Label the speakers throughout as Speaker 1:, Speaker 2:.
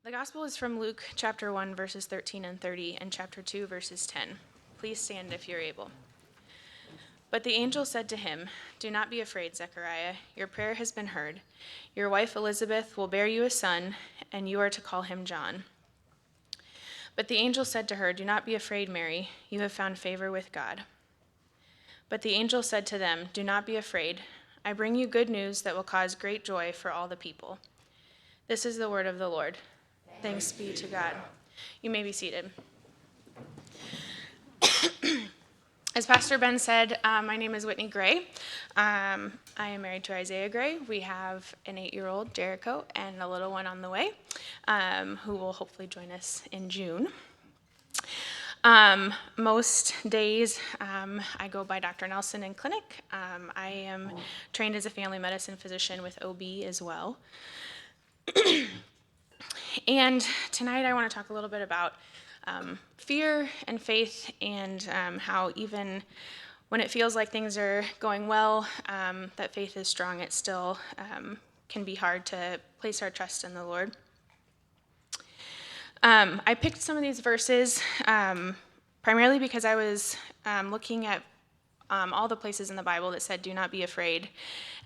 Speaker 1: The gospel is from Luke chapter 1, verses 13 and 30, and chapter 2, verses 10. Please stand if you're able. But the angel said to him, "Do not be afraid, Zechariah. Your prayer has been heard. Your wife Elizabeth will bear you a son, and you are to call him John." But the angel said to her, "Do not be afraid, Mary. You have found favor with God." But the angel said to them, "Do not be afraid. I bring you good news that will cause great joy for all the people. This is the word of the Lord. Thanks be to God." You may be seated. As Pastor Ben said, my name is Whitney Gray. I am married to Isaiah Gray. We have an 8-year-old, Jericho, and a little one on the way, who will hopefully join us in June. Most days I go by Dr. Nelson in clinic. I am trained as a family medicine physician with OB as well. And tonight I want to talk a little bit about fear and faith, and how even when it feels like things are going well, that faith is strong. It still can be hard to place our trust in the Lord. I picked some of these verses primarily because I was looking at all the places in the Bible that said, "Do not be afraid,"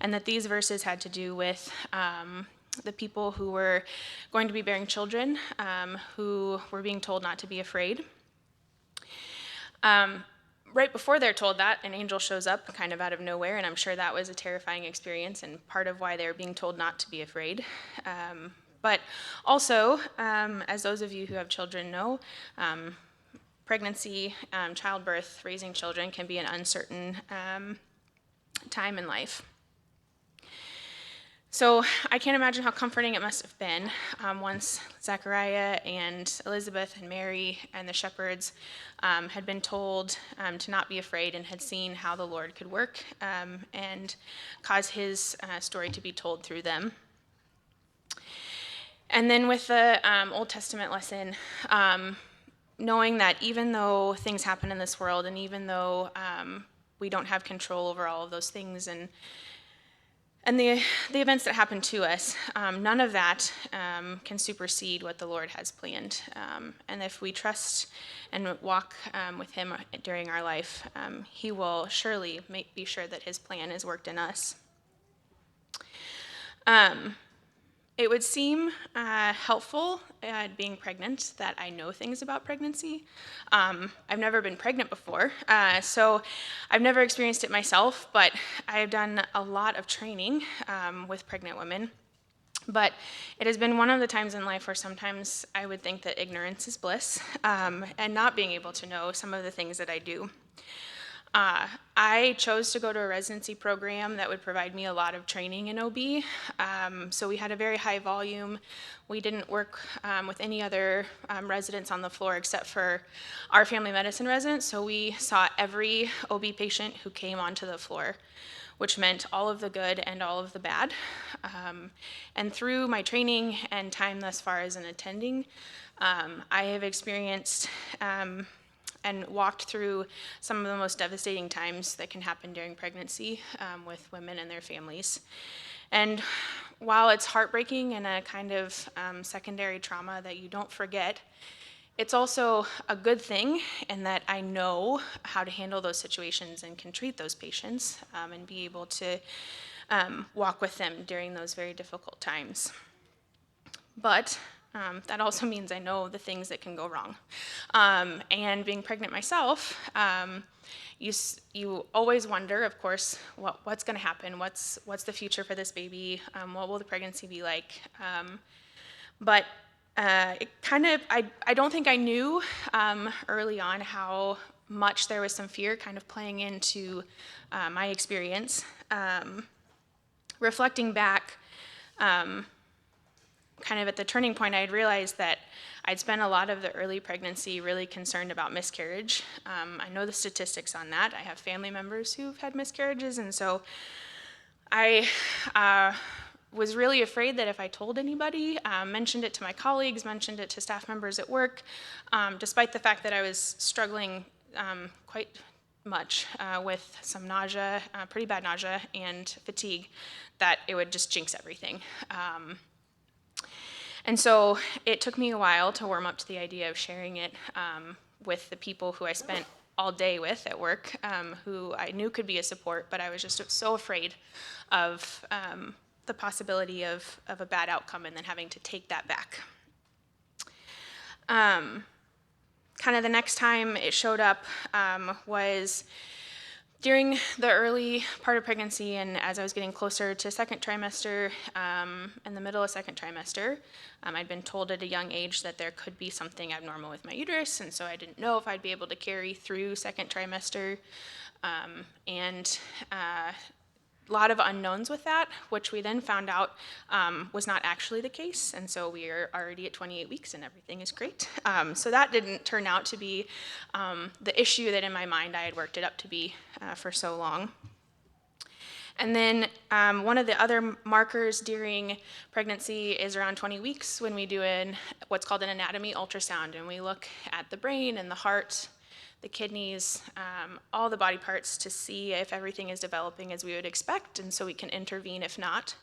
Speaker 1: and that these verses had to do with the people who were going to be bearing children, who were being told not to be afraid. Right before they're told that, an angel shows up kind of out of nowhere, and I'm sure that was a terrifying experience and part of why they're being told not to be afraid. But also, as those of you who have children know, pregnancy, childbirth, raising children can be an uncertain time in life. So I can't imagine how comforting it must have been once Zechariah and Elizabeth and Mary and the shepherds had been told to not be afraid and had seen how the Lord could work and cause his story to be told through them. And then with the Old Testament lesson, knowing that even though things happen in this world and even though we don't have control over all of those things and the events that happen to us, none of that can supersede what the Lord has planned. And if we trust and walk with him during our life, he will surely be sure that his plan is worked in us. It would seem helpful being pregnant that I know things about pregnancy. I've never been pregnant before, so I've never experienced it myself, but I've done a lot of training with pregnant women. But it has been one of the times in life where sometimes I would think that ignorance is bliss, and not being able to know some of the things that I do. I chose to go to a residency program that would provide me a lot of training in OB. So we had a very high volume. We didn't work with any other residents on the floor except for our family medicine residents. So we saw every OB patient who came onto the floor, which meant all of the good and all of the bad. And through my training and time thus far as an attending, I have experienced and walked through some of the most devastating times that can happen during pregnancy with women and their families. And while it's heartbreaking and a kind of secondary trauma that you don't forget, it's also a good thing in that I know how to handle those situations and can treat those patients and be able to walk with them during those very difficult times. But that also means I know the things that can go wrong. And being pregnant myself, you always wonder, of course, what's going to happen? What's the future for this baby? What will the pregnancy be like? But it kind of, I don't think I knew early on how much there was some fear kind of playing into my experience. Reflecting back, kind of at the turning point, I had realized that I'd spent a lot of the early pregnancy really concerned about miscarriage. I know the statistics on that. I have family members who've had miscarriages, and so I was really afraid that if I told anybody, mentioned it to my colleagues, mentioned it to staff members at work, despite the fact that I was struggling quite much with some nausea, pretty bad nausea, and fatigue, that it would just jinx everything. And so it took me a while to warm up to the idea of sharing it with the people who I spent all day with at work, who I knew could be a support, but I was just so afraid of the possibility of a bad outcome and then having to take that back. Kind of the next time it showed up was during the early part of pregnancy, and as I was getting closer to second trimester, in the middle of second trimester, I'd been told at a young age that there could be something abnormal with my uterus, and so I didn't know if I'd be able to carry through second trimester, and a lot of unknowns with that, which we then found out was not actually the case, and so we are already at 28 weeks and everything is great. So that didn't turn out to be the issue that in my mind I had worked it up to be for so long. And then one of the other markers during pregnancy is around 20 weeks when we do what's called an anatomy ultrasound, and we look at the brain and the heart, the kidneys, all the body parts to see if everything is developing as we would expect, and so we can intervene if not.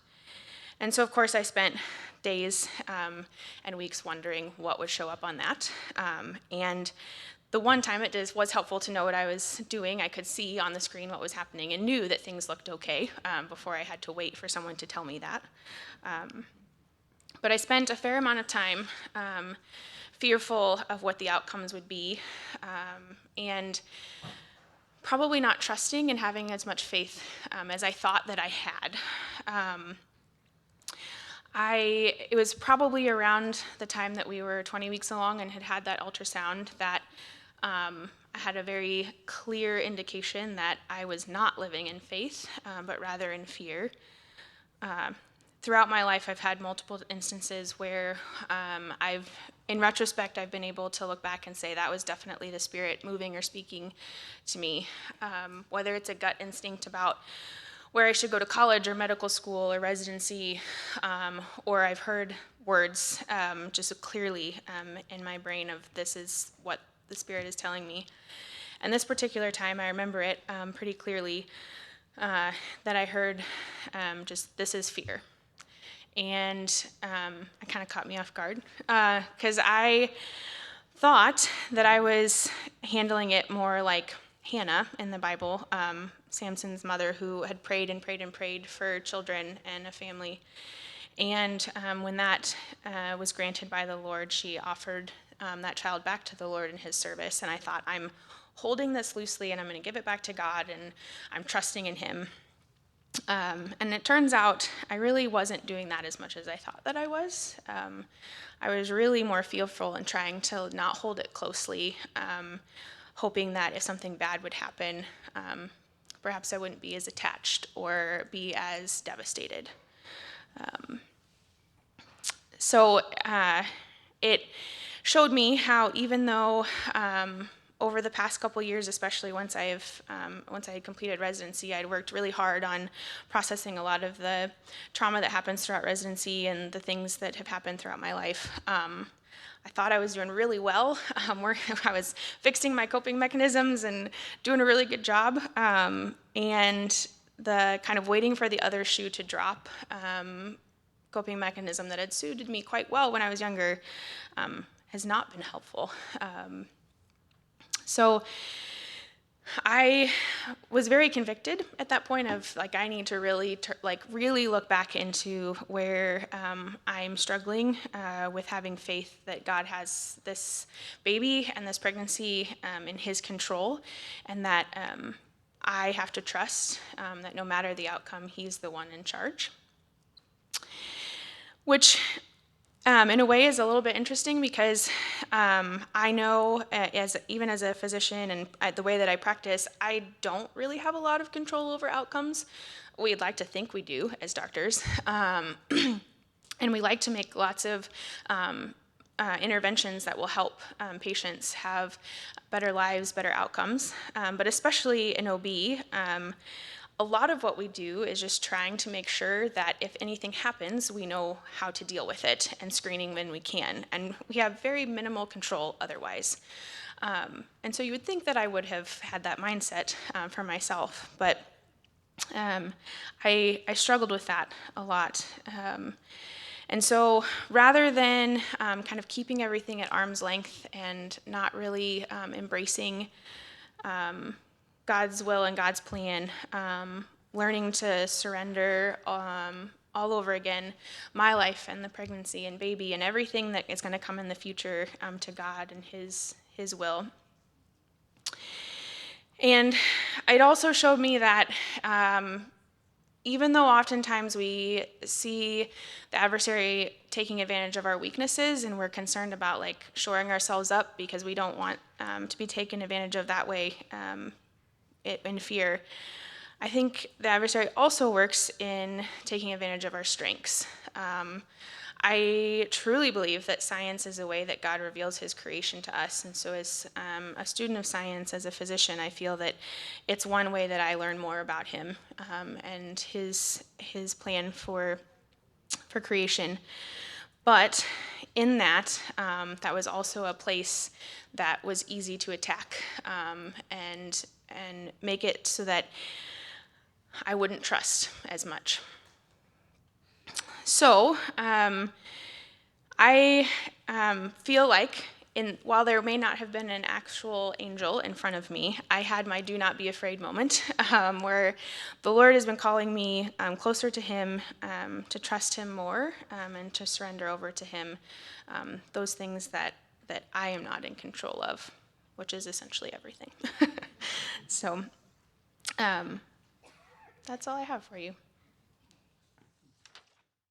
Speaker 1: And so, of course, I spent days and weeks wondering what would show up on that. And the one time it was helpful to know what I was doing. I could see on the screen what was happening and knew that things looked okay before I had to wait for someone to tell me that. But I spent a fair amount of time fearful of what the outcomes would be, and probably not trusting and having as much faith as I thought that I had. It was probably around the time that we were 20 weeks along and had that ultrasound that I had a very clear indication that I was not living in faith, but rather in fear. Throughout my life, I've had multiple instances where in retrospect, I've been able to look back and say that was definitely the Spirit moving or speaking to me. Whether it's a gut instinct about where I should go to college or medical school or residency, or I've heard words just clearly in my brain of this is what the Spirit is telling me. And this particular time, I remember it pretty clearly that I heard just this is fear. And it kind of caught me off guard because I thought that I was handling it more like Hannah in the Bible, Samson's mother, who had prayed and prayed and prayed for children and a family. And when that was granted by the Lord, she offered that child back to the Lord in his service. And I thought, I'm holding this loosely and I'm going to give it back to God and I'm trusting in him. And it turns out I really wasn't doing that as much as I thought that I was. I was really more fearful and trying to not hold it closely, hoping that if something bad would happen, perhaps I wouldn't be as attached or be as devastated. So it showed me how even though over the past couple years, especially once I had completed residency, I'd worked really hard on processing a lot of the trauma that happens throughout residency and the things that have happened throughout my life. I thought I was doing really well. I was fixing my coping mechanisms and doing a really good job. And the kind of waiting for the other shoe to drop coping mechanism that had suited me quite well when I was younger has not been helpful. So I was very convicted at that point of I need to really look back into where I'm struggling with having faith that God has this baby and this pregnancy in his control, and that I have to trust that no matter the outcome, he's the one in charge. Which in a way is a little bit interesting because I know even as a physician and the way that I practice, I don't really have a lot of control over outcomes. We'd like to think we do as doctors. And we like to make lots of interventions that will help patients have better lives, better outcomes. But especially in OB, a lot of what we do is just trying to make sure that if anything happens, we know how to deal with it and screening when we can. And we have very minimal control otherwise. And so you would think that I would have had that mindset for myself, but I struggled with that a lot. And so rather than kind of keeping everything at arm's length and not really embracing God's will and God's plan, learning to surrender all over again my life and the pregnancy and baby and everything that is going to come in the future to God and His will. And it also showed me that even though oftentimes we see the adversary taking advantage of our weaknesses and we're concerned about like shoring ourselves up because we don't want to be taken advantage of that way in fear, I think the adversary also works in taking advantage of our strengths. I truly believe that science is a way that God reveals His creation to us. And so as a student of science, as a physician, I feel that it's one way that I learn more about Him and His plan for creation. But in that, that was also a place that was easy to attack and make it so that I wouldn't trust as much. So I feel like while there may not have been an actual angel in front of me, I had my do not be afraid moment where the Lord has been calling me closer to Him, to trust Him more, and to surrender over to Him those things that I am not in control of, which is essentially everything. So that's all I have for you.